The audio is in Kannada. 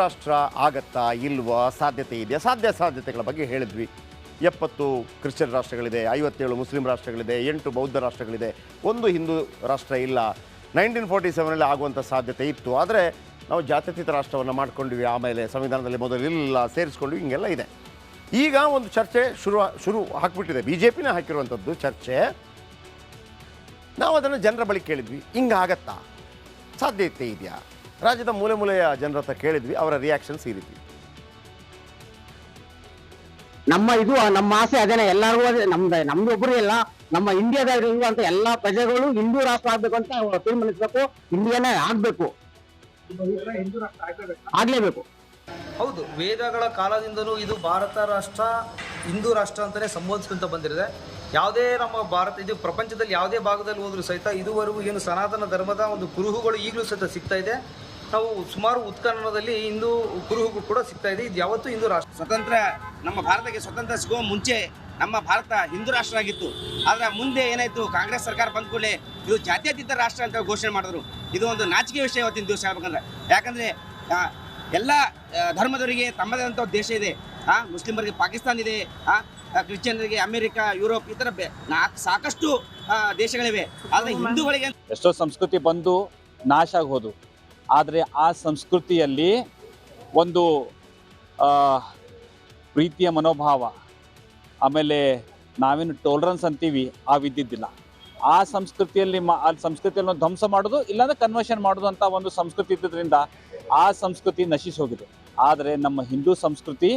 ರಾಷ್ಟ್ರ ಆಗತ್ತಾ ಇಲ್ವಾ, ಸಾಧ್ಯತೆ ಇದೆಯಾ? ಸಾಧ್ಯತೆಗಳ ಬಗ್ಗೆ ಹೇಳಿದ್ವಿ. 70 ಕ್ರಿಶ್ಚಿಯನ್ ರಾಷ್ಟ್ರಗಳಿದೆ, 57 ಮುಸ್ಲಿಂ ರಾಷ್ಟ್ರಗಳಿದೆ, 8 ಬೌದ್ಧ ರಾಷ್ಟ್ರಗಳಿದೆ, ಒಂದು ಹಿಂದೂ ರಾಷ್ಟ್ರ ಇಲ್ಲ. 1947ರಲ್ಲಿ ಆಗುವಂಥ ಸಾಧ್ಯತೆ ಇತ್ತು. ಆದರೆ ನಾವು ಜಾತ್ಯತೀತ ರಾಷ್ಟ್ರವನ್ನು ಮಾಡ್ಕೊಂಡ್ವಿ, ಆಮೇಲೆ ಸಂವಿಧಾನದಲ್ಲಿ ಮೊದಲು ಇಲ್ಲ ಸೇರಿಸ್ಕೊಂಡ್ವಿ, ಹಿಂಗೆಲ್ಲ ಇದೆ. ಈಗ ಒಂದು ಚರ್ಚೆ ಶುರು ಹಾಕಿಬಿಟ್ಟಿದೆ, BJPನೇ ಹಾಕಿರುವಂಥದ್ದು ಚರ್ಚೆ. ನಾವು ಅದನ್ನು ಜನರ ಬಳಿ ಕೇಳಿದ್ವಿ, ಹಿಂಗಾಗತ್ತಾ, ಸಾಧ್ಯತೆ ಇದೆಯಾ? ರಾಜ್ಯದ ಮೂಲೆಯ ಜನರ ಹತ್ರ ಕೇಳಿದ್ವಿ, ಅವರ ರಿಯಾಕ್ಷನ್ಸ್ ಈ ರೀತಿ. ನಮ್ಮ ಆಸೆ ಅದೇನೆ, ಎಲ್ಲರಿಗೂ ನಮ್ದು ಒಬ್ಬರು ಇಲ್ಲ, ನಮ್ಮ ಇಂಡಿಯಾದಾಗ ಇರುವಂತ ಎಲ್ಲಾ ಪ್ರಜೆಗಳು ಹಿಂದೂ ರಾಷ್ಟ್ರ ಆಗ್ಬೇಕು ಅಂತ ತೀರ್ಮಾನಿಸಬೇಕು. ಇಂಡಿಯಾನೇ ಆಗ್ಬೇಕು, ಆಗ್ಲೇಬೇಕು. ಹೌದು, ವೇದಗಳ ಕಾಲದಿಂದಲೂ ಇದು ಭಾರತ ರಾಷ್ಟ್ರ ಹಿಂದೂ ರಾಷ್ಟ್ರ ಅಂತಲೇ ಸಂಬೋಧಿಸ್ಕೊಂತ ಬಂದಿರಿದೆ. ಯಾವುದೇ ನಮ್ಮ ಭಾರತ, ಇದು ಪ್ರಪಂಚದಲ್ಲಿ ಯಾವುದೇ ಭಾಗದಲ್ಲಿ ಹೋದರೂ ಸಹಿತ ಇದುವರೆಗೂ ಏನು ಸನಾತನ ಧರ್ಮದ ಒಂದು ಕುರುಹುಗಳು ಈಗಲೂ ಸಹಿತ ಸಿಗ್ತಾ ಇದೆ. ನಾವು ಸುಮಾರು ಉತ್ಖನನದಲ್ಲಿ ಹಿಂದೂ ಕುರುಹು ಕೂಡ ಸಿಗ್ತಾ ಇದೆ. ಇದು ಯಾವತ್ತೂ ಹಿಂದೂ ರಾಷ್ಟ್ರ. ನಮ್ಮ ಭಾರತಕ್ಕೆ ಸ್ವತಂತ್ರ ಸಿಗುವ ಮುಂಚೆ ನಮ್ಮ ಭಾರತ ಹಿಂದೂ ರಾಷ್ಟ್ರ ಆಗಿತ್ತು. ಆದರೆ ಮುಂದೆ ಏನಾಯಿತು, ಕಾಂಗ್ರೆಸ್ ಸರ್ಕಾರ ಬಂದ ಕೂಡಲೇ ಇದು ಜಾತ್ಯತೀತ ರಾಷ್ಟ್ರ ಅಂತ ಘೋಷಣೆ ಮಾಡಿದ್ರು. ಇದು ಒಂದು ನಾಚಿಕೆ ವಿಷಯ ಇವತ್ತಿನ ದಿವಸ ಹೇಳ್ಬೇಕಂದ್ರೆ. ಯಾಕಂದರೆ ಎಲ್ಲ ಧರ್ಮದವರಿಗೆ ತಮ್ಮದೇ ಆದಂಥ ದೇಶ ಇದೆ. ಮುಸ್ಲಿಮರಿಗೆ ಪಾಕಿಸ್ತಾನ ಇದೆ, ಕ್ರಿಶ್ಚಿಯನ್ರಿಗೆ ಅಮೆರಿಕ, ಯುರೋಪ್, ಈ ಥರ ಸಾಕಷ್ಟು ದೇಶಗಳಿವೆ. ಆದರೆ ಹಿಂದೂಗಳಿಗೆ ಎಷ್ಟೋ ಸಂಸ್ಕೃತಿ ಬಂದು ನಾಶ ಆಗೋದು. ಆದರೆ ಆ ಸಂಸ್ಕೃತಿಯಲ್ಲಿ ಒಂದು ಪ್ರೀತಿಯ ಮನೋಭಾವ, ಆಮೇಲೆ ನಾವೇನು ಟೋಲರೆನ್ಸ್ ಅಂತೀವಿ ವಿದ್ದಿದ್ದಿಲ್ಲ. ಆ ಸಂಸ್ಕೃತಿಯಲ್ಲಿ ಸಂಸ್ಕೃತಿಯನ್ನು ಧ್ವಂಸ ಮಾಡೋದು, ಇಲ್ಲಾಂದ್ರೆ ಕನ್ವರ್ಷನ್ ಮಾಡೋದು ಅಂತ ಒಂದು ಸಂಸ್ಕೃತಿ ಇದ್ದಿದ್ದರಿಂದ ಆ ಸಂಸ್ಕೃತಿ ನಶಿಸಿ ಹೋಗಿದೆ. ಆದರೆ ನಮ್ಮ ಹಿಂದೂ ಸಂಸ್ಕೃತಿ